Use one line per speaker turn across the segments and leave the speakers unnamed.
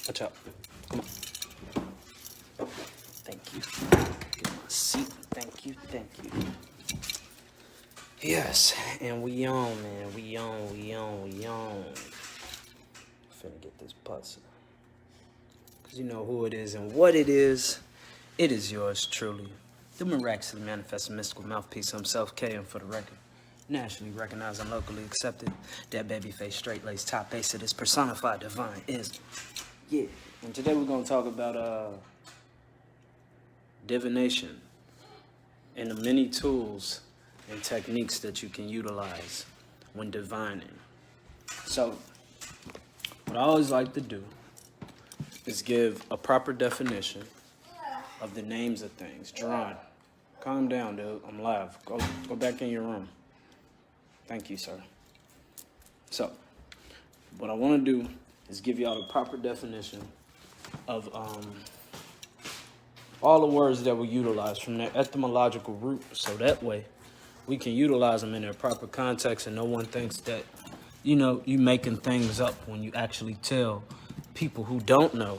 Watch out. Come on. Thank you. Get my seat. Thank you. Thank you. Yes, and we on, man. We on. Finna get this putz. Because you know who it is and what it is. It is yours truly. The miraculously manifested mystical mouthpiece himself, K, and for the record. Nationally recognized and locally accepted. That babyface, straight lace, top base of this personified divine is. Yeah. And today we're gonna talk about divination and the many tools and techniques that you can utilize when divining. So, what I always like to do is give a proper definition of the names of things. Jerron, calm down, dude. I'm live. Go back in your room. Thank you, sir. So, what I want to do is give y'all the proper definition of all the words that we utilize from their etymological root, so that way we can utilize them in their proper context and no one thinks that, you know, you making things up when you actually tell people who don't know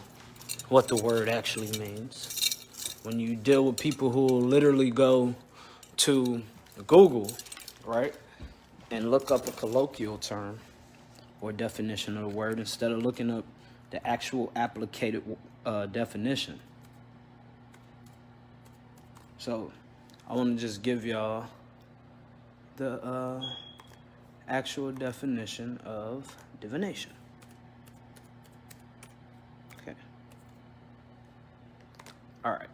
what the word actually means. When you deal with people who will literally go to Google, right, and look up a colloquial term or definition of the word instead of looking up the actual applicated definition. So I want to just give y'all the actual definition of divination. Okay. All right.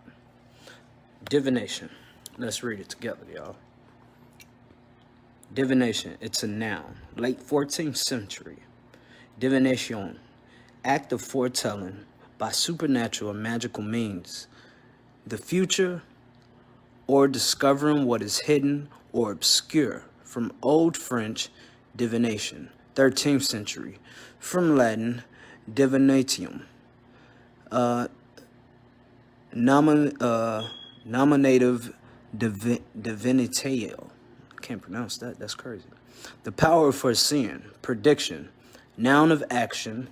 Divination. Let's read it together, y'all. Divination, it's a noun. Late 14th century. Divination, act of foretelling by supernatural or magical means. The future or discovering what is hidden or obscure. From Old French, divination. 13th century. From Latin, divinatium. Nominative divinatio. I can't pronounce that. That's crazy. The power of foreseeing. Prediction. Noun of action.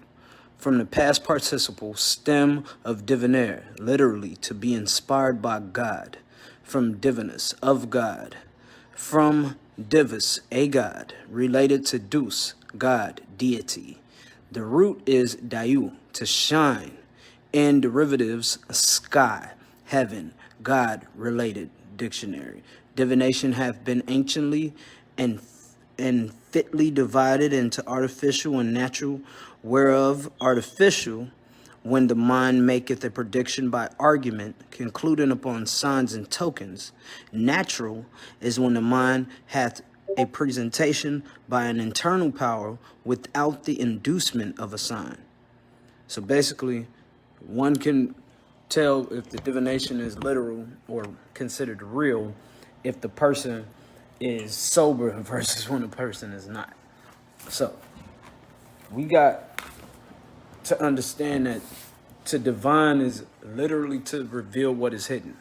From the past participle, stem of divinare, literally to be inspired by God. From divinus, of God. From divus, a god, related to deus, God, deity. The root is diu, to shine. In derivatives, sky, heaven, God, related, dictionary. Divination hath been anciently and fitly divided into artificial and natural, whereof artificial, when the mind maketh a prediction by argument, concluding upon signs and tokens. Natural is when the mind hath a presentation by an internal power without the inducement of a sign. So basically, one can tell if the divination is literal or considered real if the person is sober versus when the person is not. So we got to understand that to divine is literally to reveal what is hidden.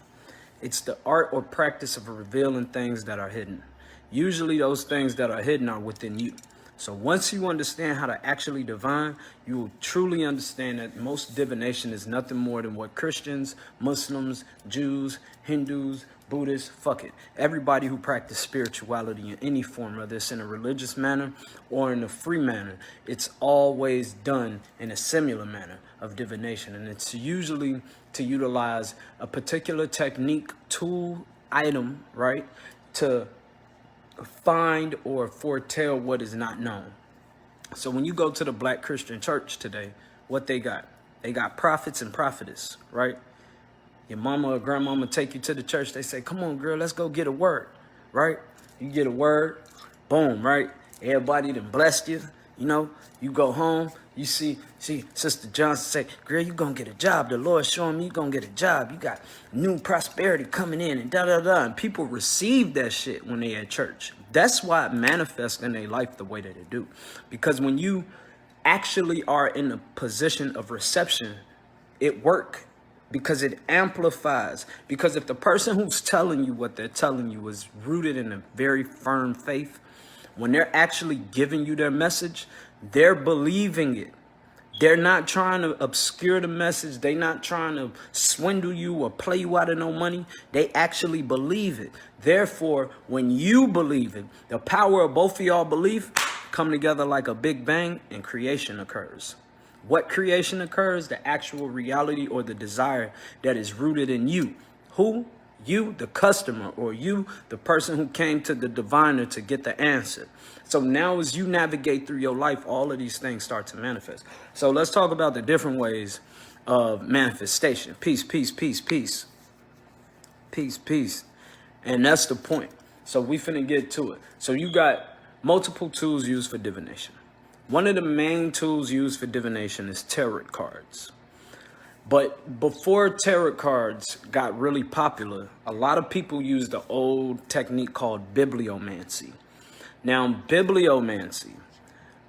It's the art or practice of revealing things that are hidden. Usually those things that are hidden are within you. So once you understand how to actually divine, you will truly understand that most divination is nothing more than what Christians, Muslims, Jews, Hindus, Buddhists, fuck it. Everybody who practices spirituality in any form, whether it's in a religious manner or in a free manner, it's always done in a similar manner of divination. And it's usually to utilize a particular technique, tool, item, right, to find or foretell what is not known. So when you go to the Black Christian church today, what they got? They got prophets and prophetess, right? Your mama or grandmama take you to the church. They say, come on, girl, let's go get a word, right? You get a word, boom, right? Everybody done blessed you, you know? You go home, you see Sister Johnson say, girl, you gonna get a job. The Lord's showing me you gonna get a job. You got new prosperity coming in and da-da-da. And people receive that shit when they at church. That's why it manifests in their life the way that it do. Because when you actually are in a position of reception, it work. Because it amplifies. Because if the person who's telling you what they're telling you is rooted in a very firm faith, when they're actually giving you their message, they're believing it. They're not trying to obscure the message. They're not trying to swindle you or play you out of no money. They actually believe it. Therefore, when you believe it, the power of both of y'all belief come together like a big bang and creation occurs. What creation occurs? The actual reality or the desire that is rooted in you. Who? You, the customer, or you, the person who came to the diviner to get the answer. So now as you navigate through your life, all of these things start to manifest. So let's talk about the different ways of manifestation. Peace, peace, peace, peace. Peace, peace. And that's the point. So we finna get to it. So you got multiple tools used for divination. One of the main tools used for divination is tarot cards. But before tarot cards got really popular, a lot of people used the old technique called bibliomancy. Now, bibliomancy,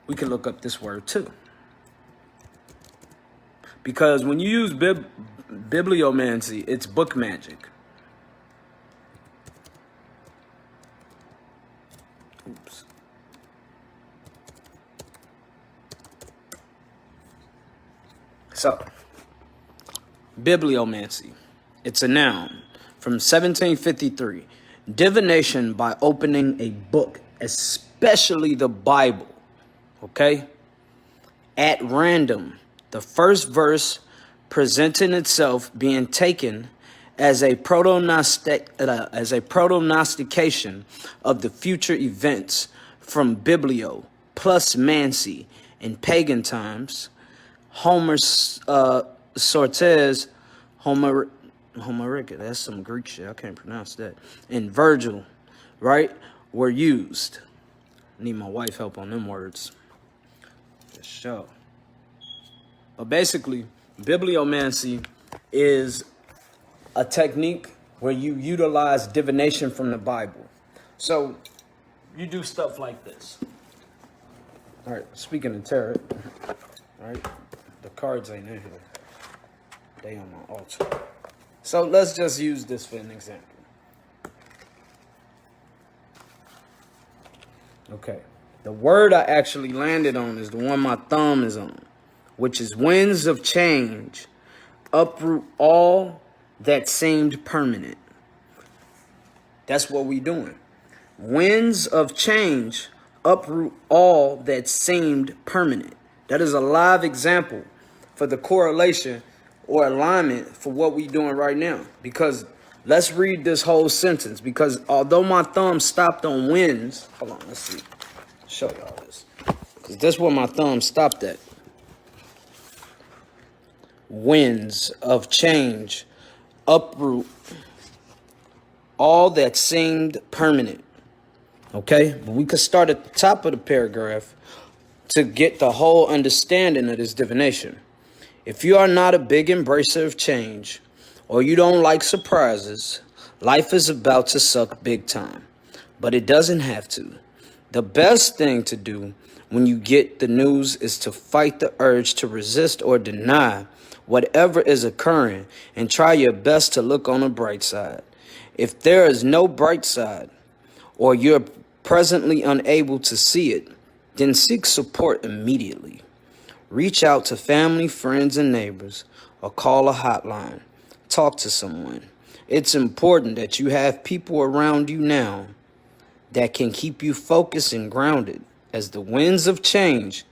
we can look up this word too. Because when you use bibliomancy, it's book magic. Oops. So, bibliomancy, it's a noun from 1753. Divination by opening a book, especially the Bible, okay, at random, the first verse presenting itself being taken as a prognostication of the future events from biblio plus mancy in pagan times. Homer's Sortes, Homerica, that's some Greek shit, I can't pronounce that, and Virgil, right, were used. I need my wife help on them words. For sure. But basically, bibliomancy is a technique where you utilize divination from the Bible. So you do stuff like this. All right, speaking of tarot, all right, the cards ain't in here. They on my altar. So let's just use this for an example. Okay. The word I actually landed on is the one my thumb is on, which is winds of change, uproot all that seemed permanent. That's what we doing. Winds of change, uproot all that seemed permanent. That is a live example for the correlation or alignment for what we doing right now. Because let's read this whole sentence. Because although my thumb stopped on winds, hold on, let's see. Show y'all this. Because this is where my thumb stopped at. Winds of change, uproot all that seemed permanent. Okay? But we could start at the top of the paragraph to get the whole understanding of this divination. If you are not a big embracer of change, or you don't like surprises, life is about to suck big time. But it doesn't have to. The best thing to do when you get the news is to fight the urge to resist or deny whatever is occurring and try your best to look on the bright side. If there is no bright side, or you're presently unable to see it, then seek support immediately. Reach out to family, friends, and neighbors, or call a hotline. Talk to someone. It's important that you have people around you now that can keep you focused and grounded as the winds of change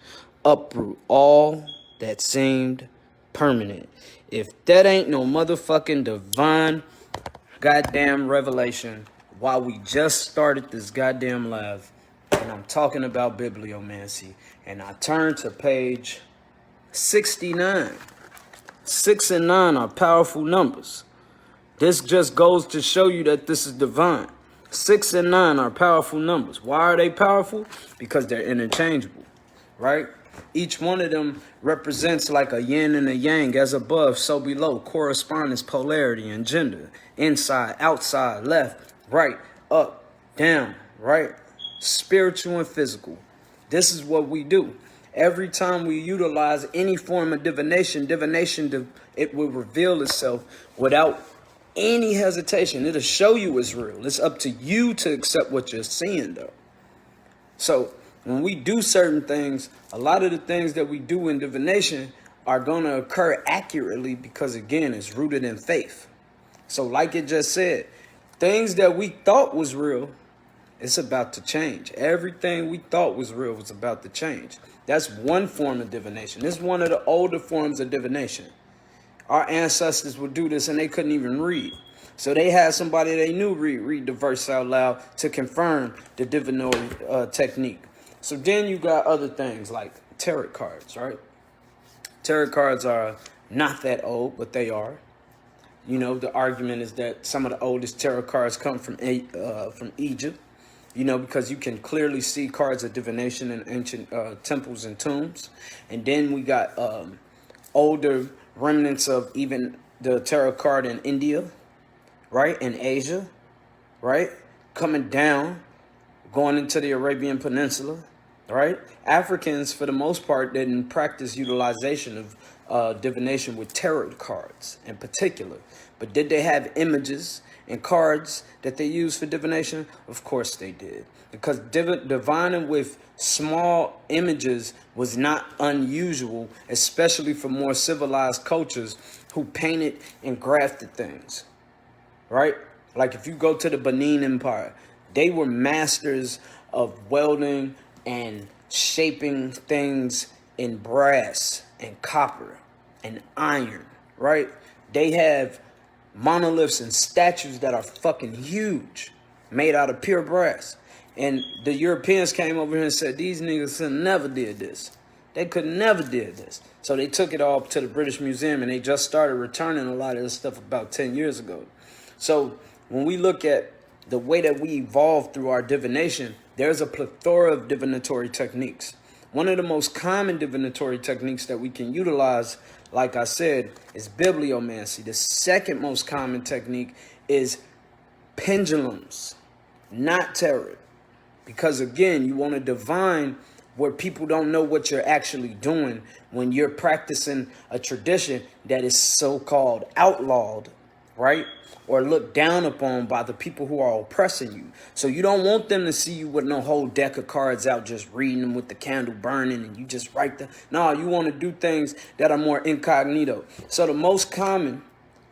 uproot all that seemed permanent. If that ain't no motherfucking divine goddamn revelation while we just started this goddamn live, and I'm talking about bibliomancy, and I turn to page 69. 6 and 9 are powerful numbers. This just goes to show you that this is divine. 6 and 9 are powerful numbers. Why are they powerful? Because they're interchangeable, right? Each one of them represents like a yin and a yang, as above, so below, correspondence, polarity, and gender. Inside, outside, left, right, up, down, right? Spiritual and physical. This is what we do. Every time we utilize any form of divination, it will reveal itself without any hesitation. It'll show you it's real. It's up to you to accept what you're seeing, though. So when we do certain things, a lot of the things that we do in divination are going to occur accurately because, again, it's rooted in faith. So like it just said, things that we thought was real, it's about to change. Everything we thought was real was about to change. That's one form of divination. This is one of the older forms of divination. Our ancestors would do this and they couldn't even read. So they had somebody they knew read the verse out loud to confirm the divinatory technique. So then you got other things like tarot cards, right? Tarot cards are not that old, but they are. You know, the argument is that some of the oldest tarot cards come from Egypt, you know, because you can clearly see cards of divination in ancient temples and tombs. And then we got older remnants of even the tarot card in India, right, in Asia, right, coming down, going into the Arabian Peninsula, right? Africans, for the most part, didn't practice utilization of divination with tarot cards in particular. But did they have images and cards that they used for divination? Of course they did. Because divining with small images was not unusual, especially for more civilized cultures who painted and grafted things, right? Like if you go to the Benin Empire, they were masters of welding and shaping things in brass and copper and iron, right? They have monoliths and statues that are fucking huge, made out of pure brass. And the Europeans came over here and said, these niggas never did this. They could never did this. So they took it all to the British Museum and they just started returning a lot of this stuff about 10 years ago. So when we look at the way that we evolved through our divination, there's a plethora of divinatory techniques. One of the most common divinatory techniques that we can utilize, like I said, is bibliomancy. The second most common technique is pendulums, not tarot. Because again, you want to divine where people don't know what you're actually doing when you're practicing a tradition that is so-called outlawed, right? Or looked down upon by the people who are oppressing you. So you don't want them to see you with no whole deck of cards out, just reading them with the candle burning and you just write them. No, you want to do things that are more incognito. So the most common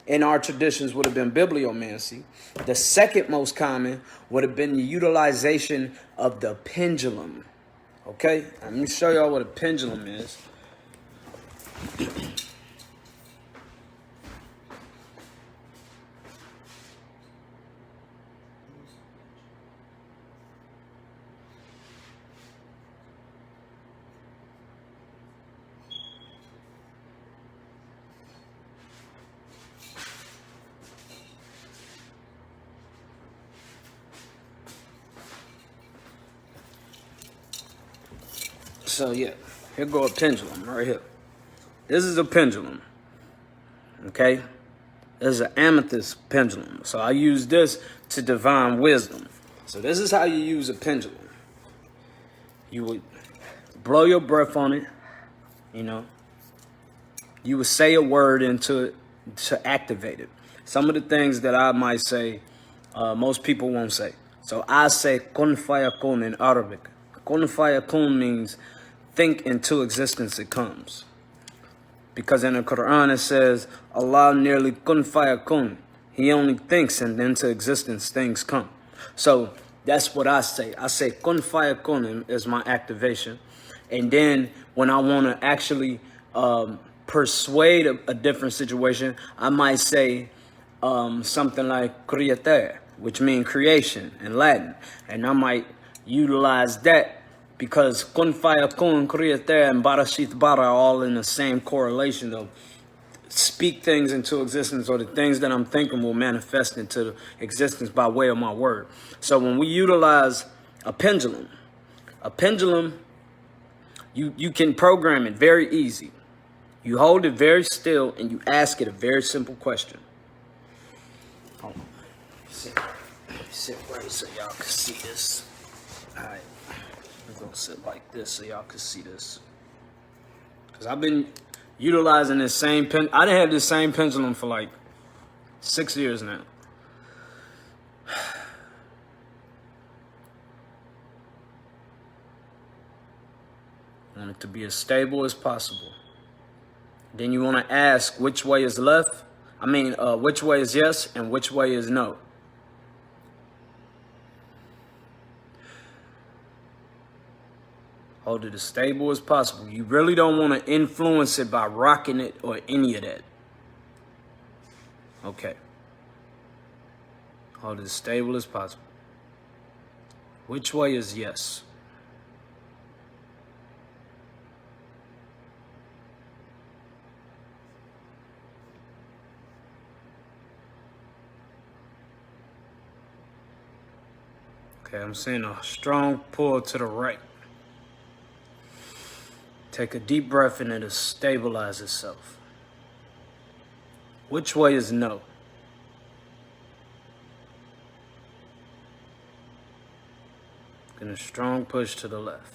in our traditions would have been bibliomancy. The second most common would have been the utilization of the pendulum. Okay, let me show y'all what a pendulum is. So yeah, here go a pendulum right here. This is a pendulum, okay? This is an amethyst pendulum. So I use this to divine wisdom. So this is how you use a pendulum. You would blow your breath on it, you know. You would say a word into it to activate it. Some of the things that I might say, most people won't say. So I say kun fayakun in Arabic. Kun fayakun means think into existence it comes. Because in the Quran it says, Allah nearly kun fayakun. He only thinks and into existence things come. So that's what I say. I say kun fayakun is my activation. And then when I want to actually persuade a different situation, I might say something like createre, which means creation in Latin. And I might utilize that because kun fayakun, createre, and barashit bara are all in the same correlation of speak things into existence, or the things that I'm thinking will manifest into existence by way of my word. So when we utilize a pendulum, you can program it very easy. You hold it very still and you ask it a very simple question. Hold on. Sit right so y'all can see this. All right. I'm going to sit like this so y'all can see this. Because I've been utilizing this same pen. I done had this same pendulum for like 6 years now. want it to be as stable as possible. Then you want to ask which way is left. Which way is yes and which way is no. Hold it as stable as possible. You really don't want to influence it by rocking it or any of that. Okay. Hold it as stable as possible. Which way is yes? Okay, I'm seeing a strong pull to the right. Take a deep breath and it'll stabilize itself. Which way is no? And a strong push to the left.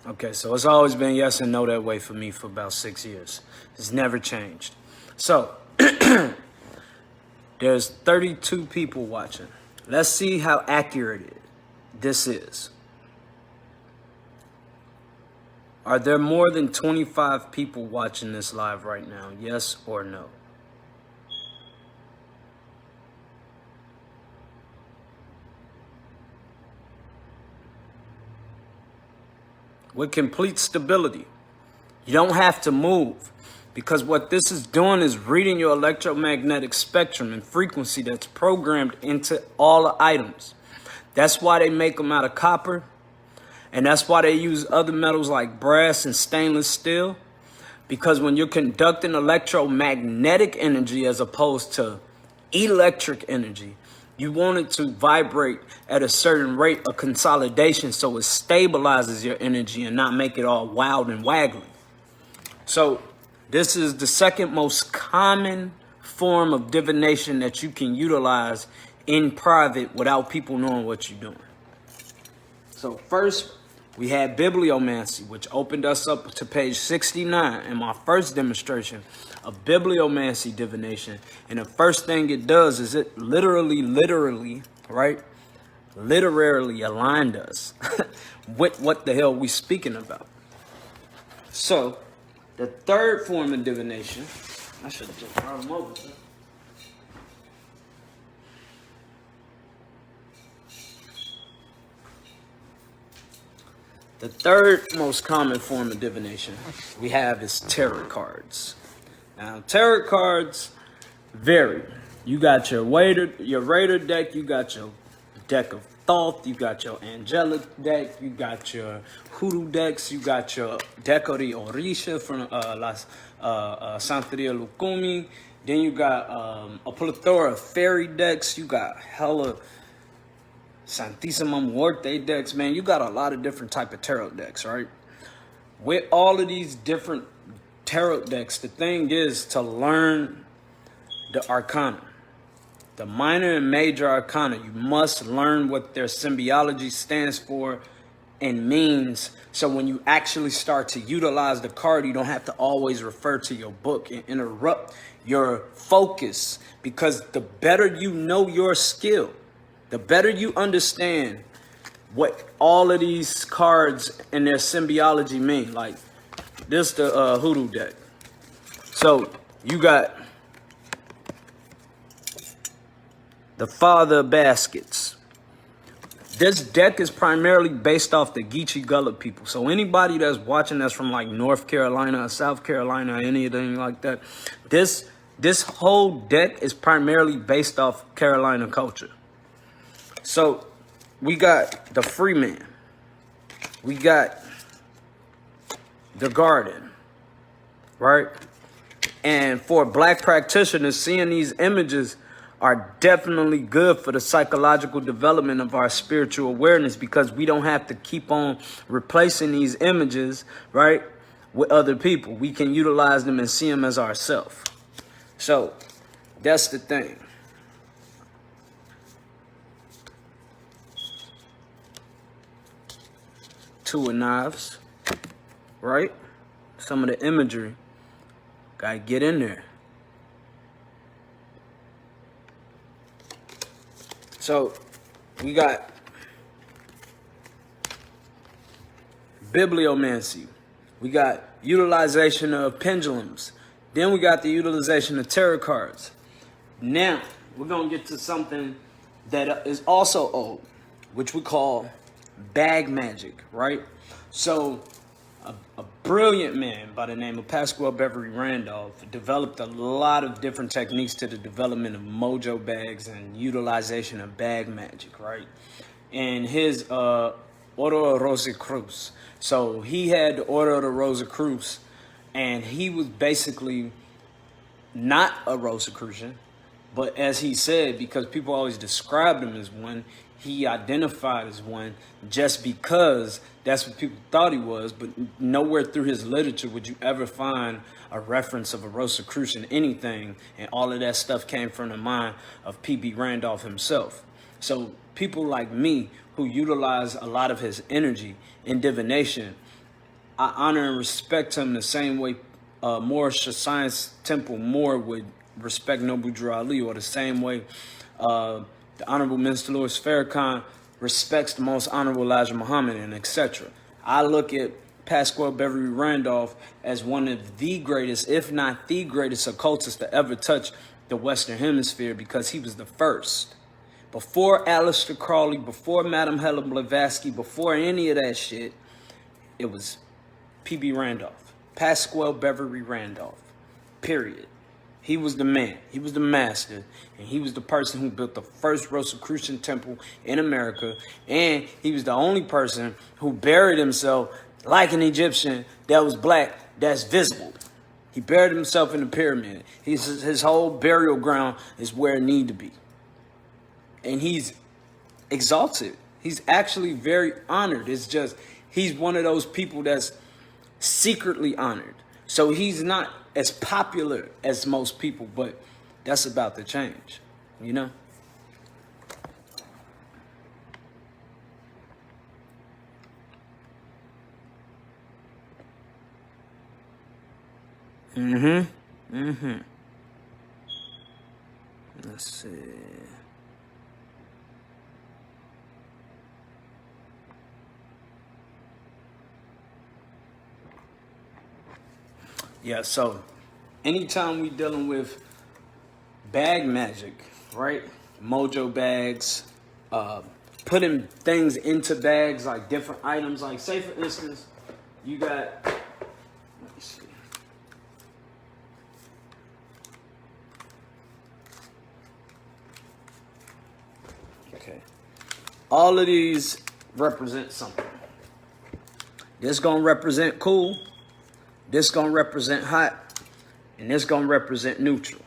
Okay, so it's always been yes and no that way for me for about 6 years. It's never changed. So, there's 32 people watching. Let's see how accurate this is. Are there more than 25 people watching this live right now? Yes or no? With complete stability. You don't have to move, because what this is doing is reading your electromagnetic spectrum and frequency that's programmed into all the items. That's why they make them out of copper. And that's why they use other metals like brass and stainless steel. Because when you're conducting electromagnetic energy as opposed to electric energy, you want it to vibrate at a certain rate of consolidation so it stabilizes your energy and not make it all wild and waggly. So this is the second most common form of divination that you can utilize in private without people knowing what you're doing. So first, we had bibliomancy, which opened us up to page 69 in my first demonstration of bibliomancy divination. And the first thing it does is it literally, right? Literally aligned us with what the hell we speaking about. So the third form of divination, I should have just brought them over. The third most common form of divination we have is tarot cards. Now, tarot cards vary. You got your Raider deck, you got your deck of Thoth, you got your Angelic deck, you got your Hoodoo decks, you got your Deco de Orisha from Santeria Lukumi. Then you got a plethora of fairy decks. You got hella Santissima Muerte decks, man. You got a lot of different type of tarot decks, right? With all of these different tarot decks, the thing is to learn the arcana. The minor and major arcana, you must learn what their symbiology stands for and means. So when you actually start to utilize the card, you don't have to always refer to your book and interrupt your focus. Because the better you know your skill, the better you understand what all of these cards and their symbiology mean. Like this, the Hoodoo deck. So you got the Father of Baskets. This deck is primarily based off the Geechee Gullah people. So anybody that's watching that's from like North Carolina or South Carolina or anything like that, this whole deck is primarily based off Carolina culture. So we got the Freeman. We got the Garden, right? And for black practitioners, seeing these images are definitely good for the psychological development of our spiritual awareness, because we don't have to keep on replacing these images, right, with other people. We can utilize them and see them as ourselves. So that's the thing. Two of Knives, right? Some of the imagery, gotta get in there. So we got bibliomancy. We got utilization of pendulums. Then we got the utilization of tarot cards. Now, we're going to get to something that is also old, which we call bag magic, right? So, a brilliant man by the name of Pasquale Beverly Randolph developed a lot of different techniques to the development of mojo bags and utilization of bag magic, right? And his Oro Rosa Cruz. So he had the Order of the Rosicrucians, and he was basically not a Rosicrucian, but as he said, because people always described him as one, he identified as one just because that's what people thought he was, but nowhere through his literature would you ever find a reference of a Rosicrucian anything, and all of that stuff came from the mind of P.B. Randolph himself. So people like me who utilize a lot of his energy in divination, I honor and respect him the same way Moorish Science Temple Moore would respect Noble Drew Ali, or the same way the Honorable Minister Louis Farrakhan respects the Most Honorable Elijah Muhammad, and etc. I look at Pasquale Beverly Randolph as one of the greatest, if not the greatest, occultists to ever touch the Western Hemisphere, because he was the first. Before Aleister Crowley, before Madame Helen Blavatsky, before any of that shit, it was P.B. Randolph. Pasquale Beverly Randolph. Period. He was the man. He was the master. And he was the person who built the first Rosicrucian temple in America. And he was the only person who buried himself like an Egyptian that was black, that's visible. He buried himself in the pyramid. His whole burial ground is where it need to be. And he's exalted. He's actually very honored. It's just, he's one of those people that's secretly honored. So he's not as popular as most people, but that's about to change, you know? Let's see. Yeah, so anytime we dealing with bag magic, right? Mojo bags, putting things into bags, like different items, like say for instance, you got, let me see. Okay. All of these represent something. This gonna represent cool. This gonna represent hot, and this gonna represent neutral.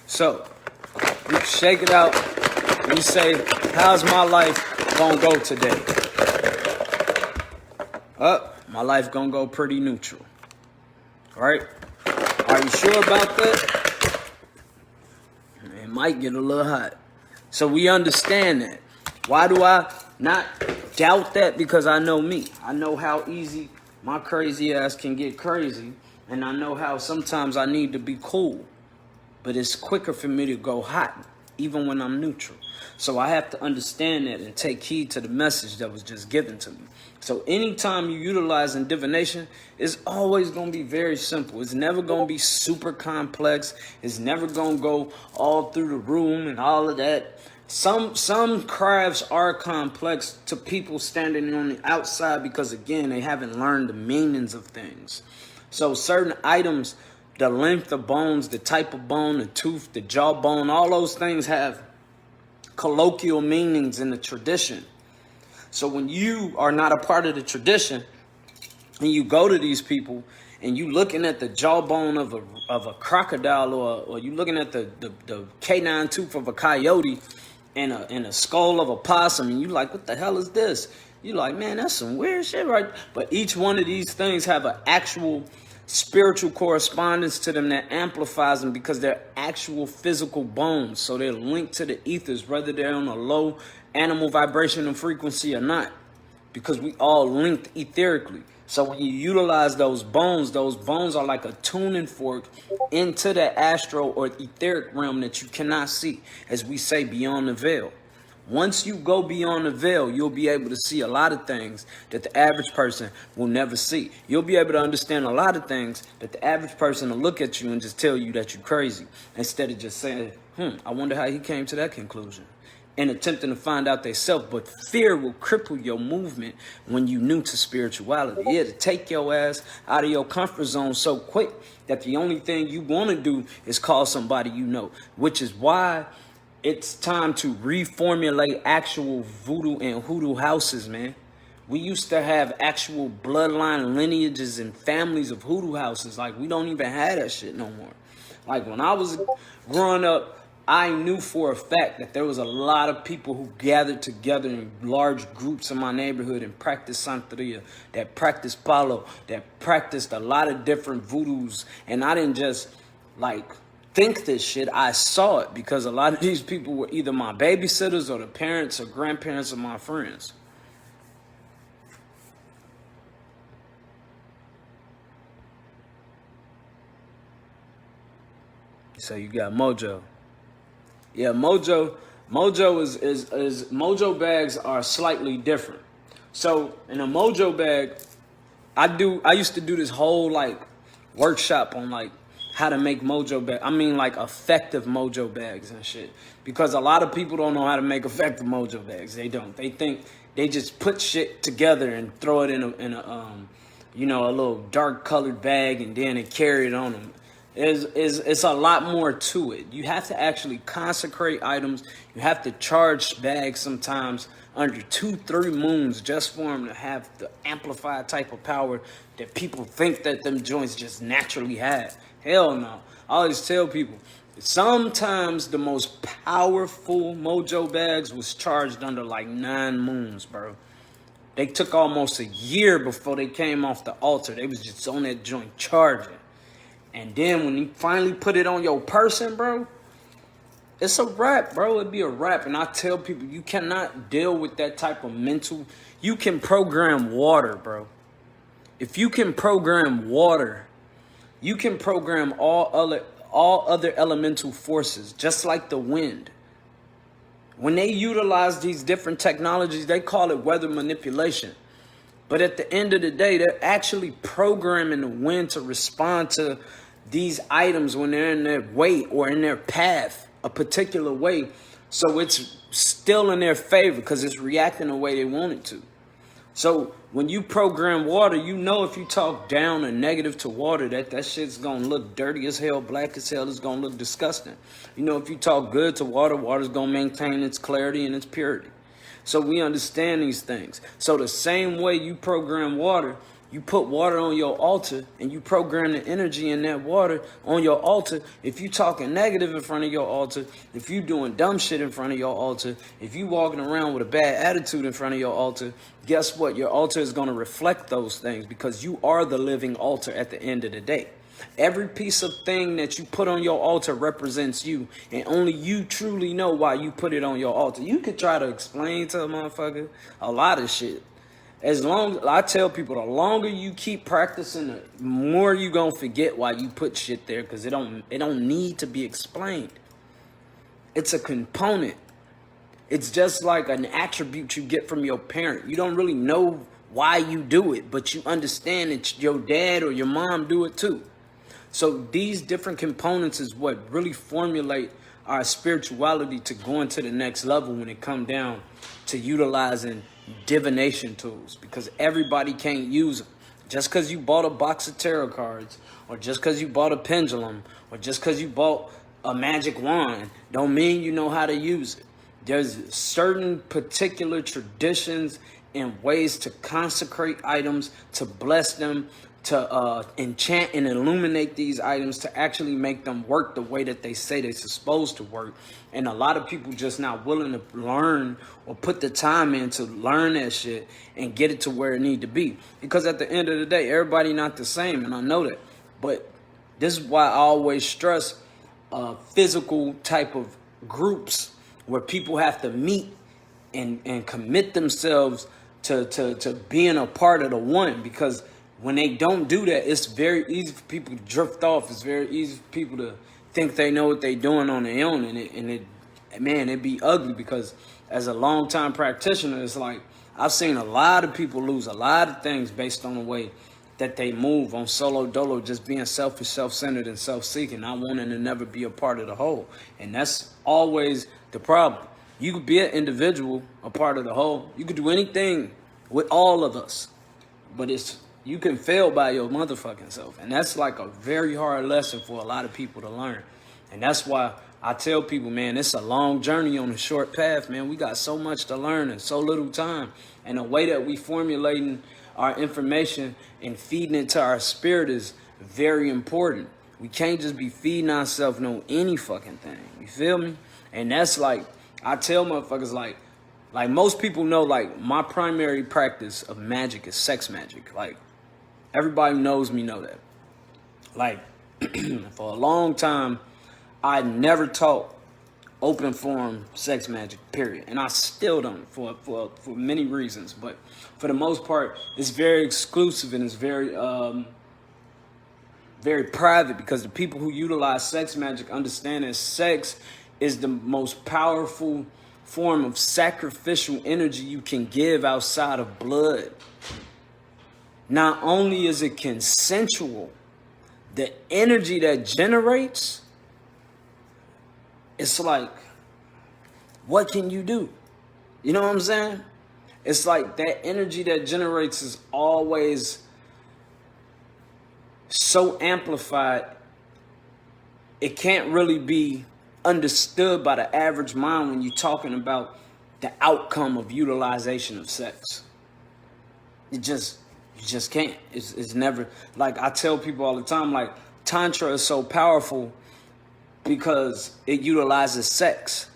So, you shake it out, and you say, how's my life gonna go today? My life gonna go pretty neutral. All right? Are you sure about that? It might get a little hot. So we understand that. Why do I not doubt that? Because I know me. I know how easy my crazy ass can get crazy, and I know how sometimes I need to be cool, but it's quicker for me to go hot even when I'm neutral. So I have to understand that and take heed to the message that was just given to me. So anytime you utilize in divination, it's always going to be very simple. It's never going to be super complex. It's never going to go all through the room and all of that. Some crafts are complex to people standing on the outside because, again, they haven't learned the meanings of things. So certain items, the length of bones, the type of bone, the tooth, the jawbone, all those things have colloquial meanings in the tradition. So when you are not a part of the tradition and you go to these people and you looking at the jawbone of a crocodile, or you looking at the canine tooth of a coyote, and a skull of a possum, and you like, what the hell is this? You like, man, that's some weird shit, right? But each one of these things have an actual spiritual correspondence to them that amplifies them because they're actual physical bones. So they're linked to the ethers, whether they're on a low animal vibration and frequency or not, because we all linked etherically. So when you utilize those bones are like a tuning fork into the astral or etheric realm that you cannot see, as we say, beyond the veil. Once you go beyond the veil, you'll be able to see a lot of things that the average person will never see. You'll be able to understand a lot of things that the average person will look at you and just tell you that you're crazy, instead of just saying, I wonder how he came to that conclusion, and attempting to find out themselves. But fear will cripple your movement when you new to spirituality. It'll take your ass out of your comfort zone so quick that the only thing you want to do is call somebody you know, which is why it's time to reformulate actual voodoo and hoodoo houses, man. We used to have actual bloodline lineages and families of hoodoo houses. Like, we don't even have that shit no more. Like, when I was growing up, I knew for a fact that there was a lot of people who gathered together in large groups in my neighborhood and practiced Santeria, that practiced Palo, that practiced a lot of different voodoos. And I didn't just, like, think this shit. I saw it, because a lot of these people were either my babysitters or the parents or grandparents of my friends. So you got Mojo. Yeah, Mojo is Mojo bags are slightly different. So in a Mojo bag, I used to do this whole like workshop on like how to make Mojo bag. I mean, like, effective Mojo bags and shit. Because a lot of people don't know how to make effective Mojo bags. They don't. They think they just put shit together and throw it in a you know, a little dark colored bag, and then they carry it on them. It's a lot more to it. You have to actually consecrate items. You have to charge bags sometimes under 2-3 moons just for them to have the amplified type of power that people think that them joints just naturally have. Hell no. I always tell people, sometimes the most powerful Mojo bags was charged under like 9 moons, bro. They took almost a year before they came off the altar. They was just on that joint charging. And then when you finally put it on your person, bro, it's a wrap, bro. It'd be a wrap. And I tell people, you cannot deal with that type of mental. You can program water, bro. If you can program water, you can program all other elemental forces, just like the wind. When they utilize these different technologies, they call it weather manipulation. But at the end of the day, they're actually programming the wind to respond to these items when they're in their way or in their path a particular way. So it's still in their favor because it's reacting the way they want it to. So when you program water, you know if you talk down or negative to water, that shit's going to look dirty as hell, black as hell. It's going to look disgusting. You know, if you talk good to water, water's going to maintain its clarity and its purity. So we understand these things. So the same way you program water, you put water on your altar and you program the energy in that water on your altar. If you talking negative in front of your altar, if you doing dumb shit in front of your altar, if you walking around with a bad attitude in front of your altar, guess what? Your altar is going to reflect those things because you are the living altar at the end of the day. Every piece of thing that you put on your altar represents you, and only you truly know why you put it on your altar. You could try to explain to a motherfucker a lot of shit. As long, I tell people, the longer you keep practicing, the more you gonna forget why you put shit there, because it don't need to be explained. It's a component. It's just like an attribute you get from your parent. You don't really know why you do it, but you understand that your dad or your mom do it too. So these different components is what really formulate our spirituality to going to the next level when it comes down to utilizing divination tools, because everybody can't use them. Just because you bought a box of tarot cards, or just because you bought a pendulum, or just because you bought a magic wand, don't mean you know how to use it. There's certain particular traditions and ways to consecrate items, to bless them, to enchant and illuminate these items, to actually make them work the way that they say they're supposed to work. And a lot of people just not willing to learn or put the time in to learn that shit and get it to where it need to be. Because at the end of the day, everybody not the same, and I know that. But this is why I always stress physical type of groups where people have to meet and commit themselves to being a part of the one. Because when they don't do that, it's very easy for people to drift off. It's very easy for people to think they know what they're doing on their own, and it man, it'd be ugly, because as a long-time practitioner, it's like I've seen a lot of people lose a lot of things based on the way that they move on solo dolo, just being selfish, self-centered, and self-seeking, not wanting to never be a part of the whole. And that's always the problem. You could be an individual, a part of the whole. You could do anything with all of us, but you can fail by your motherfucking self. And that's like a very hard lesson for a lot of people to learn. And that's why I tell people, man, it's a long journey on a short path, man. We got so much to learn in so little time. And the way that we formulating our information and feeding it to our spirit is very important. We can't just be feeding ourselves no any fucking thing. You feel me? And that's like, I tell motherfuckers like most people know, like, my primary practice of magic is sex magic. Like, everybody who knows me know that. Like, for a long time, I never taught open form sex magic, period. And I still don't for many reasons. But for the most part, it's very exclusive and it's very very private, because the people who utilize sex magic understand that sex is the most powerful form of sacrificial energy you can give outside of blood. Not only is it consensual, the energy that generates, it's like, what can you do? You know what I'm saying? It's like that energy that generates is always so amplified, it can't really be understood by the average mind when you're talking about the outcome of utilization of sex. You just can't. It's never, like I tell people all the time, like, Tantra is so powerful because it utilizes sex.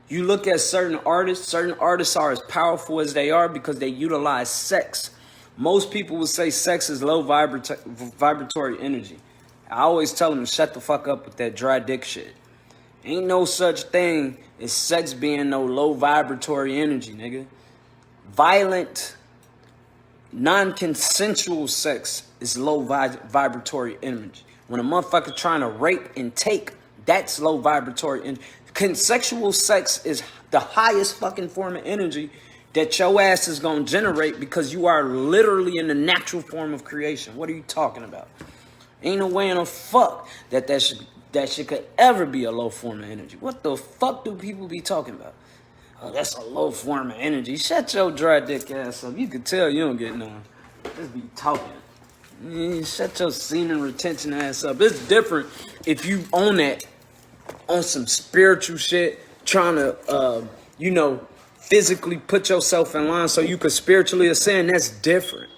You look at certain artists are as powerful as they are because they utilize sex. Most people would say sex is low vibratory energy. I always tell them to shut the fuck up with that dry dick shit. Ain't no such thing as sex being no low vibratory energy, nigga. Violent, non-consensual sex is low vibratory energy. When a motherfucker trying to rape and take, that's low vibratory energy. Consensual sex is the highest fucking form of energy that your ass is gonna generate, because you are literally in the natural form of creation. What are you talking about? Ain't no way in the fuck that shit could ever be a low form of energy. What the fuck do people be talking about? Oh, that's a low form of energy. Shut your dry dick ass up. You can tell you don't get none. Just be talking. Shut your semen retention ass up. It's different if you own that on some spiritual shit, trying to, physically put yourself in line so you could spiritually ascend. That's different.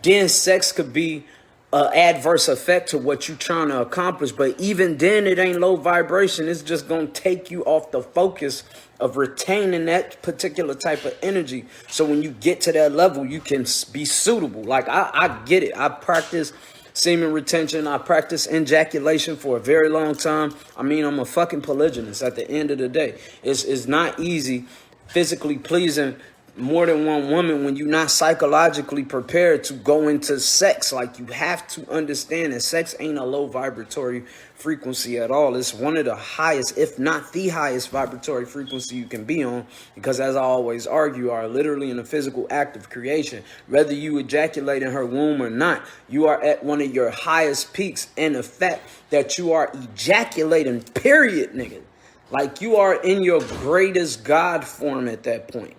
Then sex could be an adverse effect to what you're trying to accomplish. But even then, it ain't low vibration. It's just going to take you off the focus of retaining that particular type of energy. So when you get to that level, you can be suitable. Like, I get it. I practice semen retention. I practice ejaculation for a very long time. I mean, I'm a fucking polygynist at the end of the day. It's not easy physically pleasing more than one woman when you're not psychologically prepared to go into sex. Like, you have to understand that sex ain't a low vibratory frequency at all. It's one of the highest, if not the highest vibratory frequency you can be on, because, as I always argue, you are literally in a physical act of creation. Whether you ejaculate in her womb or not, you are at one of your highest peaks, and the fact that you are ejaculating, period, nigga. Like, you are in your greatest God form at that point.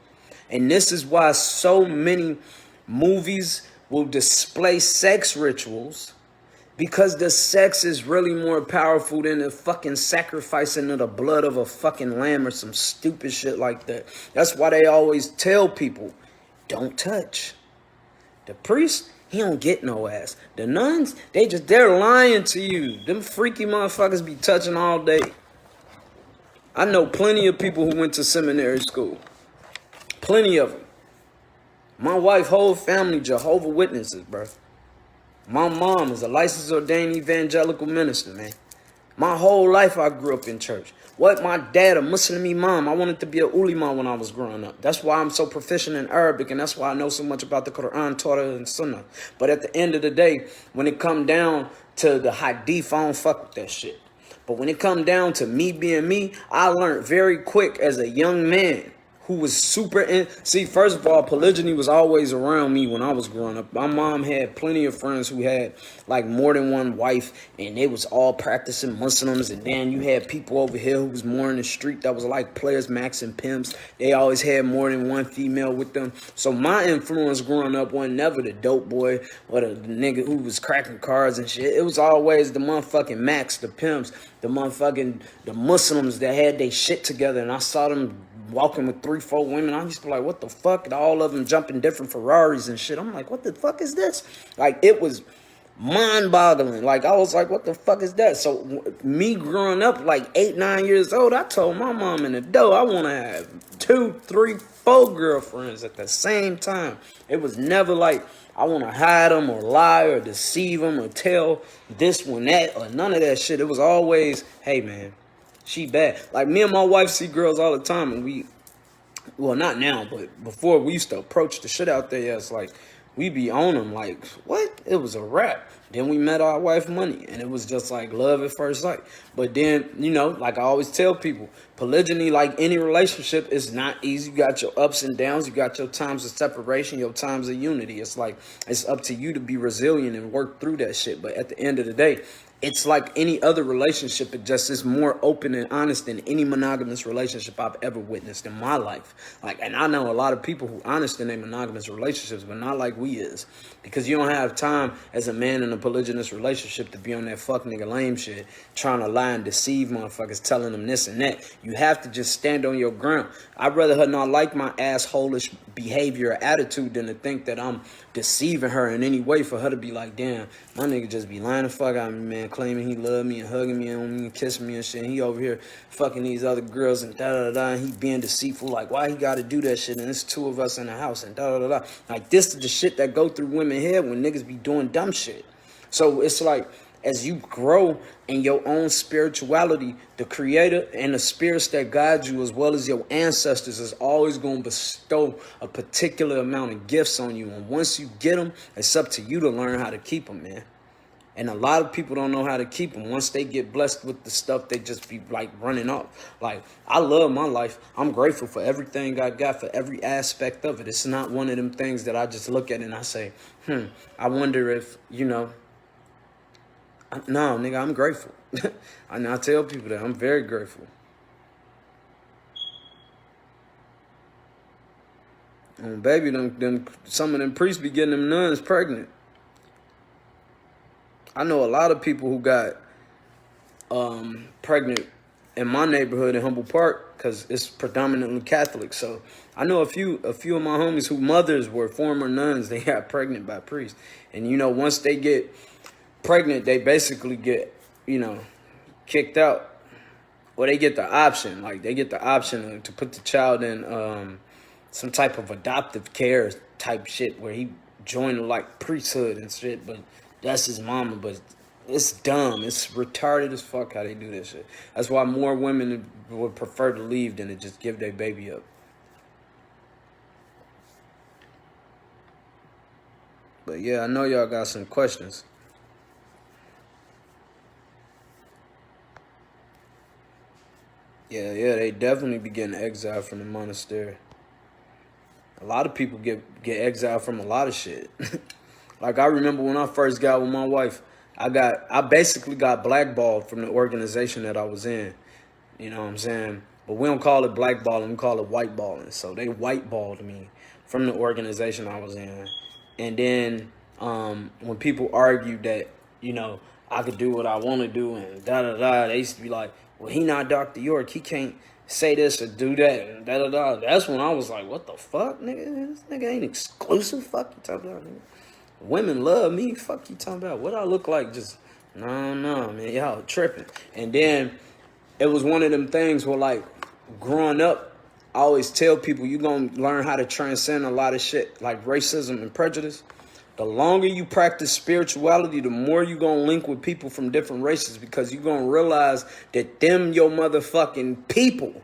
And this is why so many movies will display sex rituals, because the sex is really more powerful than the fucking sacrificing of the blood of a fucking lamb or some stupid shit like that. That's why they always tell people, don't touch. The priest, he don't get no ass. The nuns, they're lying to you. Them freaky motherfuckers be touching all day. I know plenty of people who went to seminary school. Plenty of them. My wife, whole family, Jehovah Witnesses, bro. My mom is a licensed ordained evangelical minister, man. My whole life I grew up in church. What? My dad, a Muslim imam. I wanted to be a ulema when I was growing up. That's why I'm so proficient in Arabic, and that's why I know so much about the Quran, Torah, and Sunnah. But at the end of the day, when it come down to the hadith, I don't fuck with that shit. But when it come down to me being me, I learned very quick as a young man who was super in. See, first of all, polygyny was always around me when I was growing up. My mom had plenty of friends who had like more than one wife, and they was all practicing Muslims. And then you had people over here who was more in the street that was like players, max, and pimps. They always had more than one female with them. So my influence growing up wasn't never the dope boy or the nigga who was cracking cards and shit. It was always the motherfucking max, the pimps, the Muslims that had their shit together. And I saw them walking with 3-4 women. I used to be like, what the fuck? And all of them jumping different Ferraris and shit. I'm like, what the fuck is this? Like, it was mind-boggling. Like, I was like, what the fuck is that? So me growing up like 8, 9 years old, I told my mom in the door, I want to have 2, 3, 4 girlfriends at the same time. It was never like I want to hide them or lie or deceive them or tell this one that or none of that shit. It was always, hey man, she bad. Like, me and my wife see girls all the time, and well, not now, but before, we used to approach the shit out there. It's like, we be on them like, what? It was a wrap. Then we met our wife Money, and it was just like love at first sight. But then, you know, like I always tell people, polygyny, like any relationship, is not easy. You got your ups and downs. You got your times of separation, your times of unity. It's like, it's up to you to be resilient and work through that shit. But at the end of the day, it's like any other relationship. It just is more open and honest than any monogamous relationship I've ever witnessed in my life. Like, and I know a lot of people who honest in their monogamous relationships, but not like we is. Because you don't have time as a man in a polygynous relationship to be on that fuck nigga lame shit, trying to lie and deceive motherfuckers, telling them this and that. You have to just stand on your ground. I'd rather her not like my asshole-ish behavior or attitude than to think that I'm deceiving her in any way, for her to be like, damn, my nigga just be lying the fuck out of me, man, claiming he love me and hugging me on me and kissing me and shit. And he over here fucking these other girls and da-da-da-da, and he being deceitful. Like, why he gotta do that shit? And it's 2 of us in the house and da-da-da-da. Like, this is the shit that go through women head when niggas be doing dumb shit. So it's like, as you grow in your own spirituality, the creator and the spirits that guide you, as well as your ancestors, is always going to bestow a particular amount of gifts on you. And once you get them, it's up to you to learn how to keep them, man. And a lot of people don't know how to keep them. Once they get blessed with the stuff, they just be like running off. Like, I love my life. I'm grateful for everything I got, for every aspect of it. It's not one of them things that I just look at and I say, I wonder if, you know. No, nigga, I'm grateful. And I tell people that I'm very grateful. And baby, some of them priests be getting them nuns pregnant. I know a lot of people who got pregnant in my neighborhood in Humboldt Park, because it's predominantly Catholic. So I know a few of my homies whose mothers were former nuns. They got pregnant by priests. And, you know, once they get pregnant, they basically get, you know, kicked out. Or they get the option. Like, they get the option to put the child in some type of adoptive care type shit, where he joined, like, priesthood and shit. But that's his mama. But it's dumb. It's retarded as fuck how they do this shit. That's why more women would prefer to leave than to just give their baby up. But yeah, I know y'all got some questions. Yeah, they definitely be getting exiled from the monastery. A lot of people get exiled from a lot of shit. Like, I remember when I first got with my wife, I basically got blackballed from the organization that I was in. You know what I'm saying? But we don't call it blackballing, we call it whiteballing. So they whiteballed me from the organization I was in. And then when people argued that, you know, I could do what I want to do and da-da-da, they used to be like, well, he not Dr. York. He can't say this or do that and da-da-da. That's when I was like, what the fuck, nigga? This nigga ain't exclusive. Fuck you talking about, nigga. Women love me. Fuck you talking about. What I look like? Just, no, man. Y'all tripping. And then it was one of them things where, like, growing up, I always tell people you're going to learn how to transcend a lot of shit, like racism and prejudice. The longer you practice spirituality, the more you're going to link with people from different races, because you're going to realize that them your motherfucking people.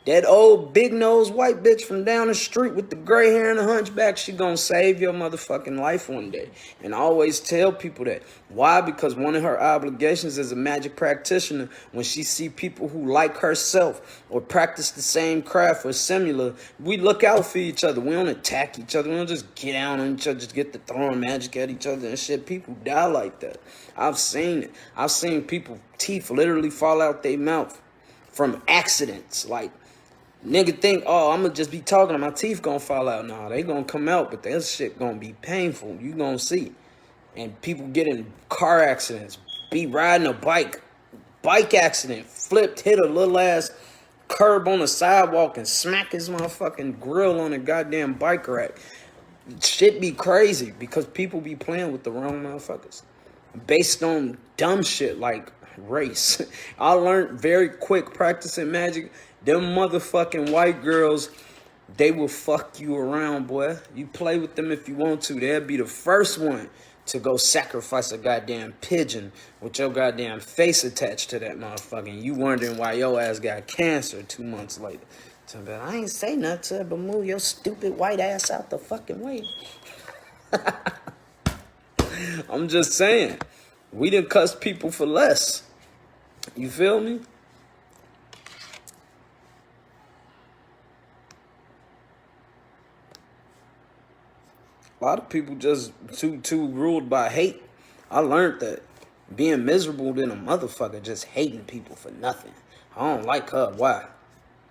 That old big-nosed white bitch from down the street with the gray hair and the hunchback, she gonna save your motherfucking life one day. And I always tell people that. Why? Because one of her obligations as a magic practitioner, when she see people who like herself or practice the same craft or similar, we look out for each other. We don't attack each other. We don't just get down on each other, just get to throwing magic at each other and shit. People die like that. I've seen it. I've seen people teeth literally fall out their mouth from accidents. Like, nigga think, oh, I'm gonna just be talking and my teeth gonna fall out. Nah, they gonna come out, but that shit gonna be painful. You gonna see. And people get in car accidents, be riding a bike accident, flipped, hit a little ass curb on the sidewalk and smack his motherfucking grill on a goddamn bike rack. Shit be crazy because people be playing with the wrong motherfuckers based on dumb shit like race. I learned very quick practicing magic. Them motherfucking white girls, they will fuck you around, boy. You play with them if you want to. They'll be the first one to go sacrifice a goddamn pigeon with your goddamn face attached to that motherfucker. And you wondering why your ass got cancer 2 months later. So, but I ain't say nothing to her, but move your stupid white ass out the fucking way. I'm just saying, we done cuss people for less. You feel me? A lot of people just too ruled by hate. I learned that being miserable than a motherfucker, just hating people for nothing. I don't like her. Why?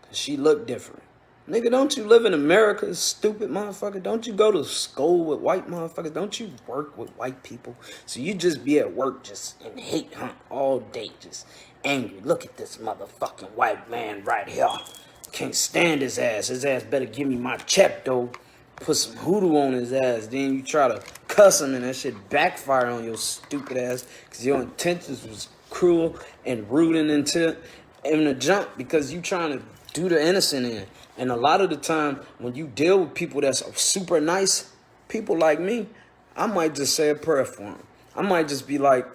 Because she look different. Nigga, don't you live in America, stupid motherfucker? Don't you go to school with white motherfuckers? Don't you work with white people? So you just be at work just in hate hunt all day, just angry. Look at this motherfucking white man right here. Can't stand his ass. His ass better give me my check, though. Put some hoodoo on his ass. Then you try to cuss him and that shit backfire on your stupid ass because your intentions was cruel and rude and intent in the jump because you trying to do the innocent in. And a lot of the time when you deal with people that's super nice, people like me, I might just say a prayer for them. I might just be like,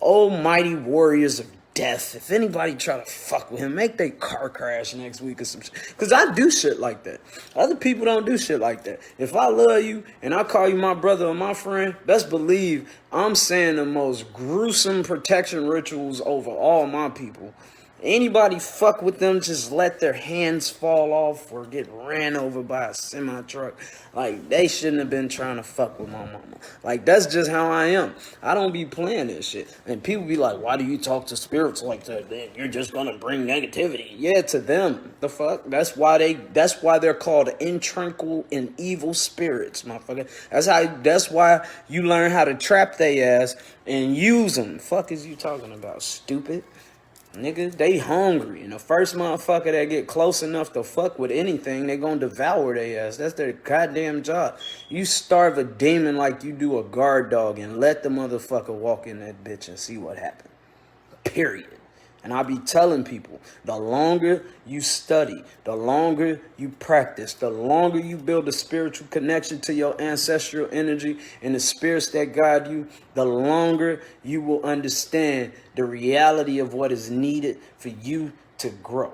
oh, mighty warriors of death, if anybody try to fuck with him, make they car crash next week or some shit. Because I do shit like that. Other people don't do shit like that. If I love you and I call you my brother or my friend, best believe I'm saying the most gruesome protection rituals over all my people. Anybody fuck with them, just let their hands fall off or get ran over by a semi-truck. Like, they shouldn't have been trying to fuck with my mama. Like, that's just how I am. I don't be playing this shit. And people be like, why do you talk to spirits like that? Then you're just gonna bring negativity. Yeah, to them. The fuck? That's why they're called intranquil and evil spirits, motherfucker. That's why you learn how to trap their ass and use them. Fuck is you talking about, stupid? Nigga, they hungry. And the first motherfucker that get close enough to fuck with anything, they gonna devour their ass. That's their goddamn job. You starve a demon like you do a guard dog and let the motherfucker walk in that bitch and see what happens. Period. And I be telling people, the longer you study, the longer you practice, the longer you build a spiritual connection to your ancestral energy and the spirits that guide you, the longer you will understand the reality of what is needed for you to grow.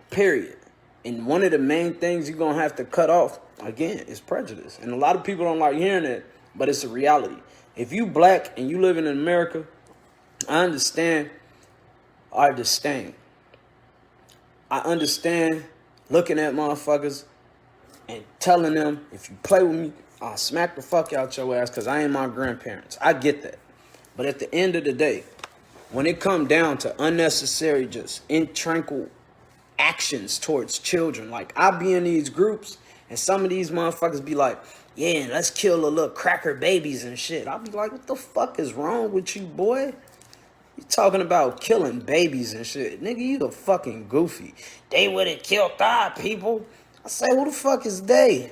Period. And one of the main things you're going to have to cut off, again, is prejudice. And a lot of people don't like hearing that, but it's a reality. If you black and you live in America, I understand our disdain. I understand looking at motherfuckers and telling them, if you play with me, I'll smack the fuck out your ass because I ain't my grandparents. I get that. But at the end of the day, when it come down to unnecessary, just intranquil actions towards children, like I be in these groups and some of these motherfuckers be like, yeah, let's kill the little cracker babies and shit. I'll be like, what the fuck is wrong with you, boy? You talking about killing babies and shit. Nigga, you the fucking goofy. They would have killed our people. I say, who the fuck is they?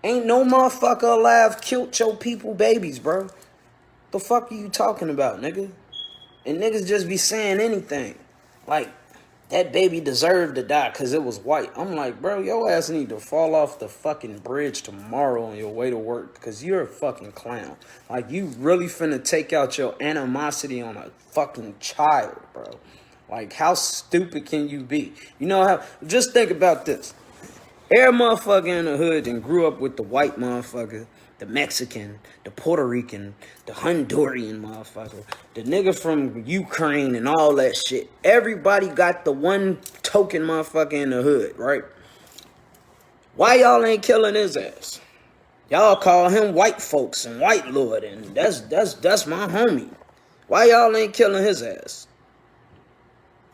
Ain't no motherfucker alive killed your people babies, bro. The fuck are you talking about, nigga? And niggas just be saying anything. Like, that baby deserved to die because it was white. I'm like, bro, your ass need to fall off the fucking bridge tomorrow on your way to work because you're a fucking clown. Like, you really finna take out your animosity on a fucking child, bro. Like, how stupid can you be? You know how, just think about this. Every motherfucker in the hood and grew up with the white motherfucker, the Mexican, the Puerto Rican, the Honduran motherfucker, the nigga from Ukraine and all that shit. Everybody got the one token motherfucker in the hood, right? Why y'all ain't killing his ass? Y'all call him white folks and white lord, and that's my homie. Why y'all ain't killing his ass?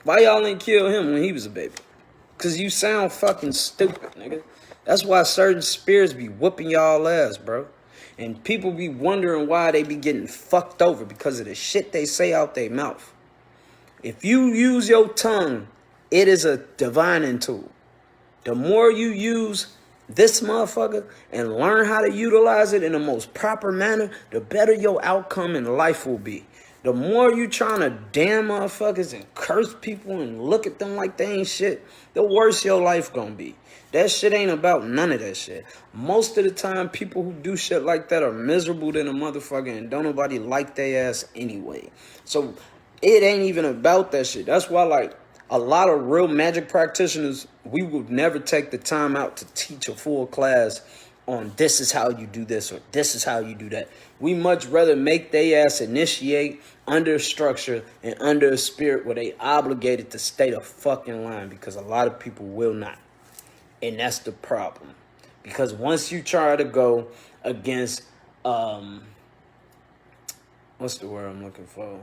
Why y'all ain't kill him when he was a baby? Cause you sound fucking stupid, nigga. That's why certain spirits be whooping y'all ass, bro. And people be wondering why they be getting fucked over because of the shit they say out their mouth. If you use your tongue, it is a divining tool. The more you use this motherfucker and learn how to utilize it in the most proper manner, the better your outcome in life will be. The more you trying to damn motherfuckers and curse people and look at them like they ain't shit, the worse your life gonna be. That shit ain't about none of that shit. Most of the time, people who do shit like that are miserable than a motherfucker and don't nobody like their ass anyway. So it ain't even about that shit. That's why, like, a lot of real magic practitioners, we would never take the time out to teach a full class on this is how you do this or this is how you do that. We much rather make they ass initiate under a structure and under a spirit where they obligated to stay the fucking line, because a lot of people will not. And that's the problem. Because once you try to go against, what's the word I'm looking for?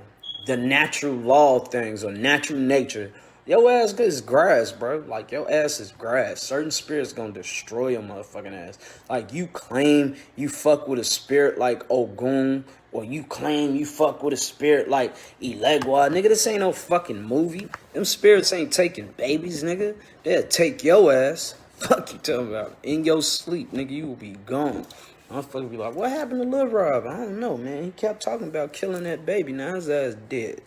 The natural law of things or natural nature, your ass is grass, bro. Like, your ass is grass. Certain spirits gonna destroy your motherfucking ass. Like, you claim you fuck with a spirit like Ogun, or you claim you fuck with a spirit like Elegua. Nigga, this ain't no fucking movie. Them spirits ain't taking babies, nigga. They'll take your ass. Fuck you talking about? In your sleep, nigga, you will be gone. Motherfucker be like, what happened to Lil Rob? I don't know, man. He kept talking about killing that baby. Now his ass dead.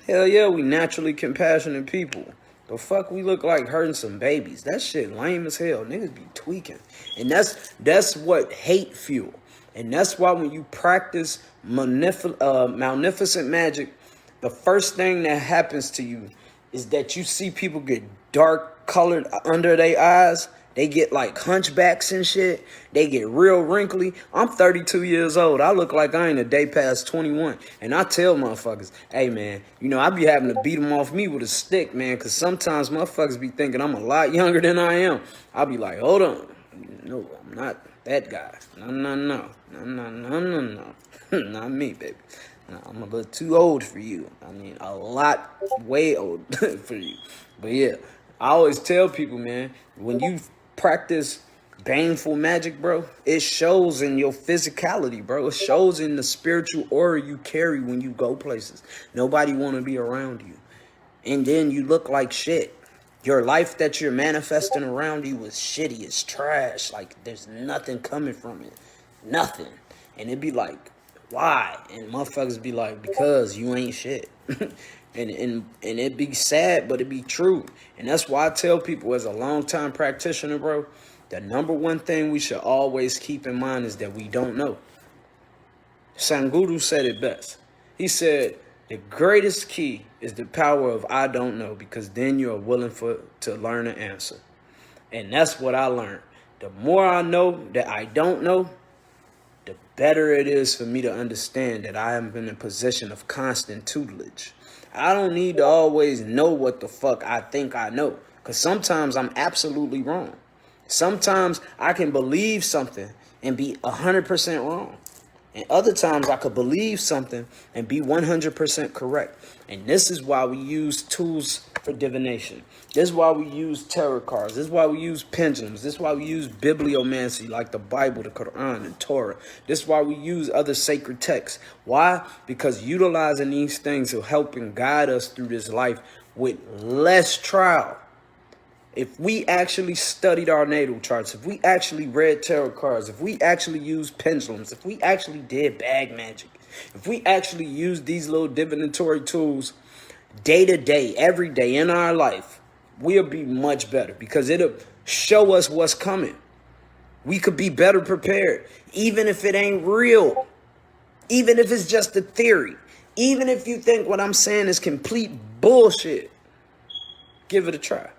Hell yeah, we naturally compassionate people. The fuck we look like hurting some babies? That shit lame as hell. Niggas be tweaking. And that's what hate fuel. And that's why when you practice magnificent magic, the first thing that happens to you is that you see people get dark colored under their eyes. They get like hunchbacks and shit. They get real wrinkly. I'm 32 years old. I look like I ain't a day past 21. And I tell motherfuckers, hey, man, you know, I be having to beat them off me with a stick, man, because sometimes motherfuckers be thinking I'm a lot younger than I am. I'll be like, hold on. No, I'm not that guy. No. Not me, baby. No, I'm a little too old for you. I mean, a lot way old for you. But yeah, I always tell people, man, when you practice baneful magic, bro, it shows in your physicality, bro. It shows in the spiritual aura you carry when you go places. Nobody want to be around you. And then you look like shit. Your life that you're manifesting around you is shitty. It's trash. Like, there's nothing coming from it. Nothing. And it'd be like, why? And motherfuckers be like, because you ain't shit. And it be sad, but it be true. And that's why I tell people, as a long-time practitioner, bro, the number one thing we should always keep in mind is that we don't know. Sanguru said it best. He said, the greatest key is the power of I don't know, because then you are willing to learn an answer. And that's what I learned. The more I know that I don't know, the better it is for me to understand that I am in a position of constant tutelage. I don't need to always know what the fuck I think I know, because sometimes I'm absolutely wrong. Sometimes I can believe something and be 100% wrong. And other times I could believe something and be 100% correct. And this is why we use tools for divination. This is why we use tarot cards. This is why we use pendulums. This is why we use bibliomancy, like the Bible, the Quran, and Torah. This is why we use other sacred texts. Why? Because utilizing these things will help and guide us through this life with less trial. If we actually studied our natal charts, if we actually read tarot cards, if we actually used pendulums, if we actually did bag magic, if we actually used these little divinatory tools day to day, every day in our life, we'll be much better, because it'll show us what's coming. We could be better prepared, even if it ain't real, even if it's just a theory. Even if you think what I'm saying is complete bullshit, give it a try.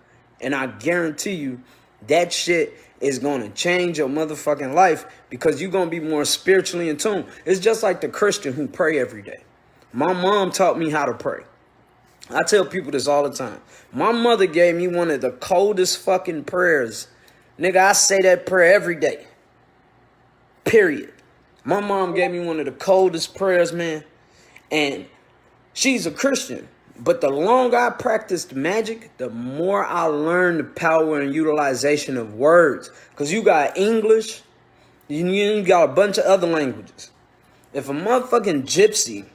And I guarantee you that shit is going to change your motherfucking life because you're going to be more spiritually in tune. It's just like the Christian who pray every day. My mom taught me how to pray. I tell people this all the time. My mother gave me one of the coldest fucking prayers. Nigga, I say that prayer every day. Period. My mom gave me one of the coldest prayers, man. And she's a Christian. But the longer I practiced magic, the more I learned the power and utilization of words. Because you got English, you got a bunch of other languages. If a motherfucking gypsy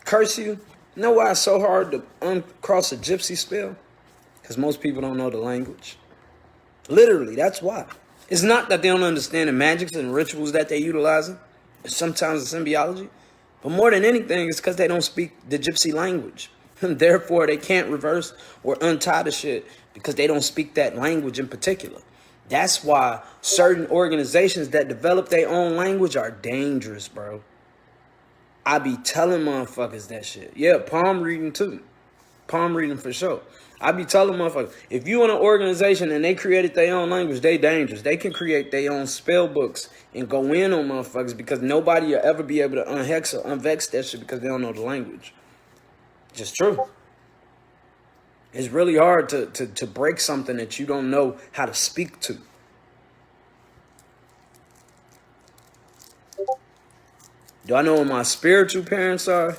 curse you, you know why it's so hard to uncross a gypsy spell? Because most people don't know the language. Literally, that's why. It's not that they don't understand the magics and rituals that they're utilizing. Sometimes it's symbiology. But more than anything, it's because they don't speak the gypsy language. And therefore, they can't reverse or untie the shit because they don't speak that language in particular. That's why certain organizations that develop their own language are dangerous, bro. I be telling motherfuckers that shit. Yeah, palm reading too. Palm reading for sure. I be telling motherfuckers, if you in an organization and they created their own language, they dangerous. They can create their own spell books and go in on motherfuckers because nobody will ever be able to unhex or unvex that shit because they don't know the language. Just true. It's really hard to break something that you don't know how to speak to. Do I know what my spiritual parents are?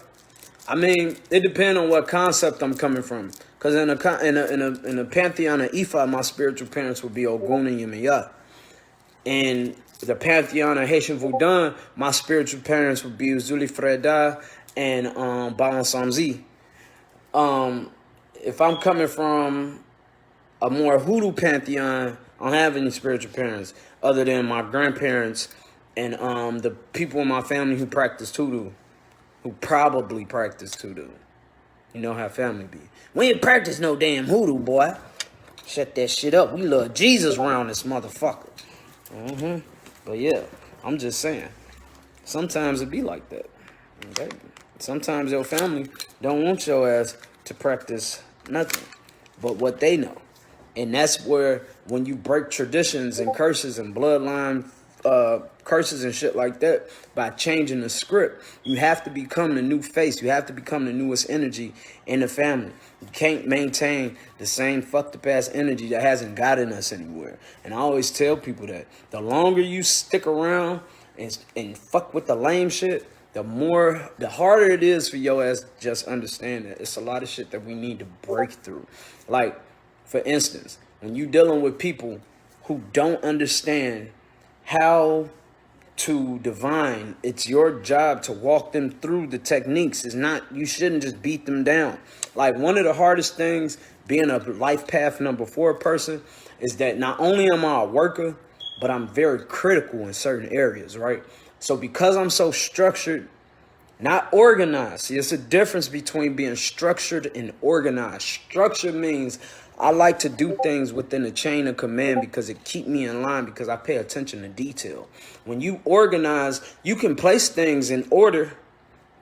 I mean, it depends on what concept I'm coming from. Because in a pantheon of Ifa, my spiritual parents would be Ogun and Yemaya. In the pantheon of Haitian Vodun, my spiritual parents would be Uzuli Freda and Balan Samzi. If I'm coming from a more Hoodoo pantheon, I don't have any spiritual parents other than my grandparents and the people in my family who practice Hoodoo, who probably practice Hoodoo. You know how family be. We ain't practice no damn Hoodoo, boy. Shut that shit up. We love Jesus around this motherfucker. But yeah, I'm just saying. Sometimes it be like that. Okay? Sometimes your family don't want your ass to practice nothing but what they know. And that's where when you break traditions and curses and bloodline curses and shit like that by changing the script, you have to become the new face. You have to become the newest energy in the family. You can't maintain the same fucked up ass energy that hasn't gotten us anywhere. And I always tell people that the longer you stick around and fuck with the lame shit, the harder it is for your ass to just understand that it's a lot of shit that we need to break through. Like, for instance, when you dealing with people who don't understand how to divine, it's your job to walk them through the techniques. It's not, you shouldn't just beat them down. Like, one of the hardest things being a life path number 4 person is that not only am I a worker, but I'm very critical in certain areas, right? So because I'm so structured, not organized. See, it's a difference between being structured and organized. Structure means I like to do things within the chain of command because it keeps me in line because I pay attention to detail. When you organize, you can place things in order,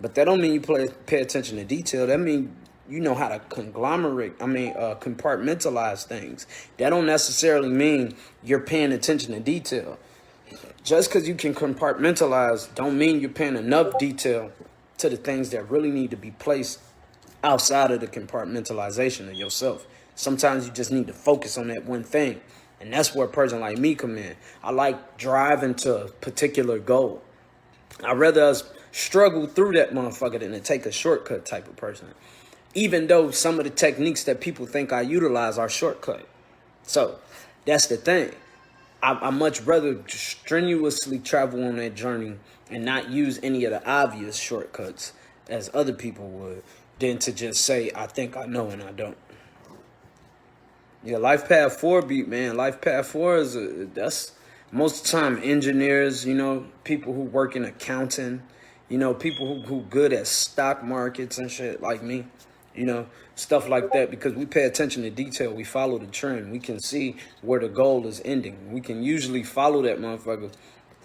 but that don't mean you pay attention to detail. That means you know how to compartmentalize things. That don't necessarily mean you're paying attention to detail. Just because you can compartmentalize don't mean you're paying enough detail to the things that really need to be placed outside of the compartmentalization of yourself. Sometimes you just need to focus on that one thing. And that's where a person like me come in. I like driving to a particular goal. I'd rather us struggle through that motherfucker than to take a shortcut type of person. Even though some of the techniques that people think I utilize are shortcut. So that's the thing. I much rather strenuously travel on that journey and not use any of the obvious shortcuts as other people would than to just say, I think I know and I don't. Yeah, Life Path 4 beat, man. Life Path 4 that's most of the time engineers, you know, people who work in accounting, you know, people who good at stock markets and shit like me. You know, stuff like that, because we pay attention to detail. We follow the trend. We can see where the goal is ending. We can usually follow that motherfucker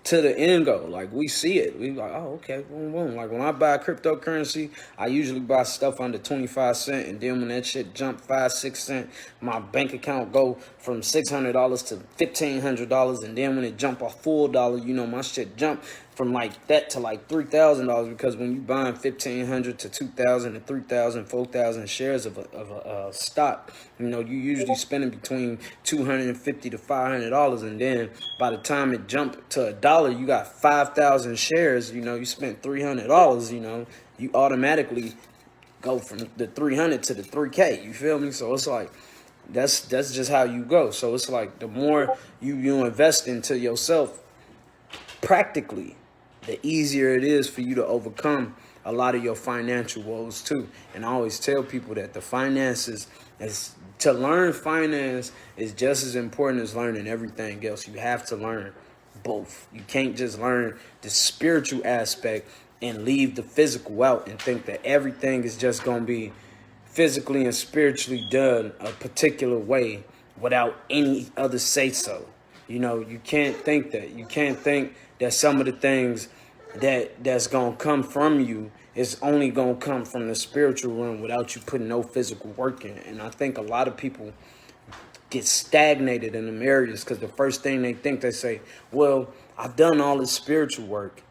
to the end goal. Like, we see it. We like, oh, okay, boom, boom. Like, when I buy cryptocurrency, I usually buy stuff under 25 cents. And then when that shit jump 5, 6 cents, my bank account go from $600 to $1,500. And then when it jump a full dollar, you know, my shit jump from like that to like $3,000, because when you buying 1,500 to 2,000 to 3,000, 4,000 shares of a stock, you know, you usually spending between $250 to $500, and then by the time it jumped to $1, you got 5,000 shares. You know, you spent $300. You know, you automatically go from the 300 to the 3K. You feel me? So it's like, that's just how you go. So it's like, the more you invest into yourself practically, the easier it is for you to overcome a lot of your financial woes too. And I always tell people that the finances to learn finance is just as important as learning everything else. You have to learn both. You can't just learn the spiritual aspect and leave the physical out and think that everything is just going to be physically and spiritually done a particular way without any other say so. You know, you can't think that. You can't think that some of the things that's going to come from you is only going to come from the spiritual realm without you putting no physical work in. And I think a lot of people get stagnated in them areas because the first thing they think, they say, well, I've done all this spiritual work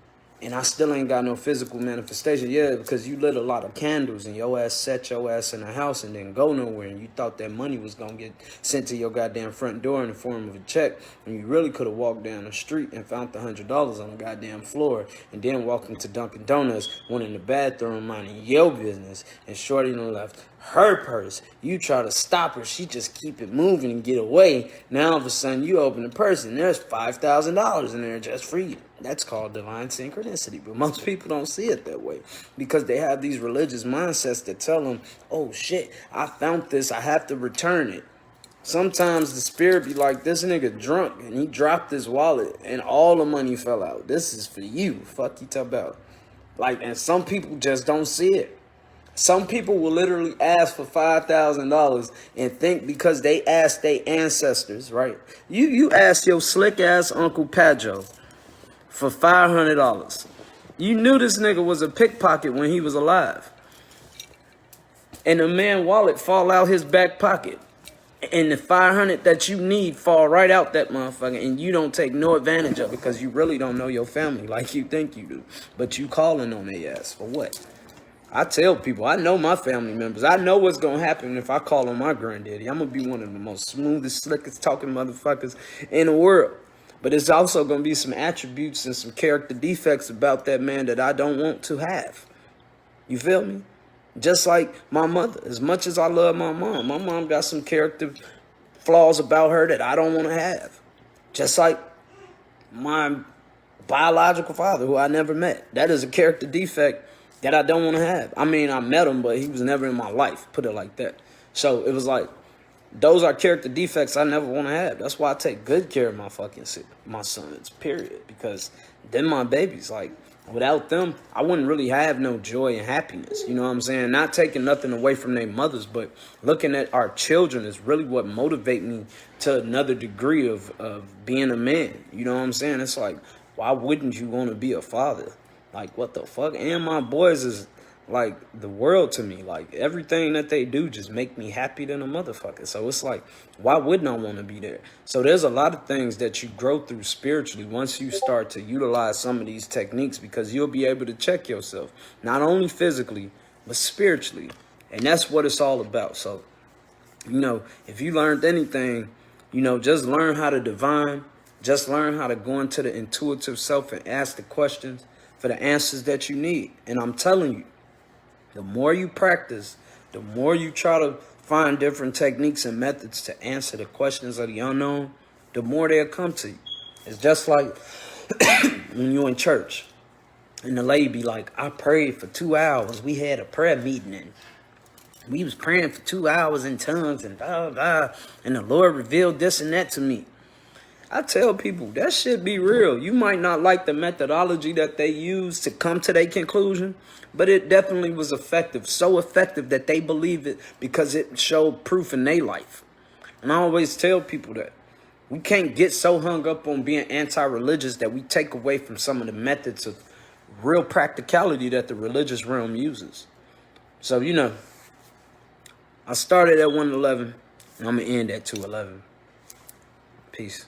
and I still ain't got no physical manifestation. Yeah, because you lit a lot of candles and your ass set your ass in a house and didn't go nowhere, and you thought that money was going to get sent to your goddamn front door in the form of a check, and you really could have walked down the street and found the $100 on the goddamn floor, and then walked into Dunkin' Donuts, went in the bathroom minding your business, and shorty done left her purse. You try to stop her, she just keep it moving and get away. Now all of a sudden you open the purse and there's $5,000 in there just for you. That's called divine synchronicity. But most people don't see it that way because they have these religious mindsets that tell them, oh shit, I found this, I have to return it. Sometimes the spirit be like, this nigga drunk and he dropped his wallet and all the money fell out. This is for you. Fuck you talk about. Like, and some people just don't see it. Some people will literally ask for $5,000 and think because they asked their ancestors, right? You asked your slick ass Uncle Padjo for $500. You knew this nigga was a pickpocket when he was alive. And the man wallet fall out his back pocket. And the 500 that you need fall right out that motherfucker, and you don't take no advantage of it because you really don't know your family like you think you do. But you calling on their ass for what? I tell people, I know my family members. I know what's going to happen if I call on my granddaddy. I'm going to be one of the most smoothest, slickest talking motherfuckers in the world. But it's also going to be some attributes and some character defects about that man that I don't want to have. You feel me? Just like my mother. As much as I love my mom got some character flaws about her that I don't want to have. Just like my biological father, who I never met. That is a character defect that I don't want to have. I mean, I met him, but he was never in my life, put it like that. So it was like, those are character defects I never want to have. That's why I take good care of my sons, period. Because they're my babies. Like, without them, I wouldn't really have no joy and happiness. You know what I'm saying? Not taking nothing away from their mothers, but looking at our children is really what motivate me to another degree of being a man. You know what I'm saying? It's like, why wouldn't you want to be a father? Like, what the fuck? And my boys is like the world to me. Like, everything that they do just make me happy than a motherfucker. So it's like, why wouldn't I want to be there? So there's a lot of things that you grow through spiritually once you start to utilize some of these techniques, because you'll be able to check yourself, not only physically, but spiritually. And that's what it's all about. So, you know, if you learned anything, you know, just learn how to divine, just learn how to go into the intuitive self and ask the questions for the answers that you need. And I'm telling you, the more you practice, the more you try to find different techniques and methods to answer the questions of the unknown, the more they'll come to you. It's just like when you're in church and the lady be like, I prayed for 2 hours. We had a prayer meeting and we was praying for 2 hours in tongues and blah, blah, and the Lord revealed this and that to me. I tell people, that shit be real. You might not like the methodology that they use to come to their conclusion, but it definitely was effective. So effective that they believe it because it showed proof in their life. And I always tell people that. We can't get so hung up on being anti-religious that we take away from some of the methods of real practicality that the religious realm uses. So, you know, I started at 111, and I'm going to end at 211. Peace.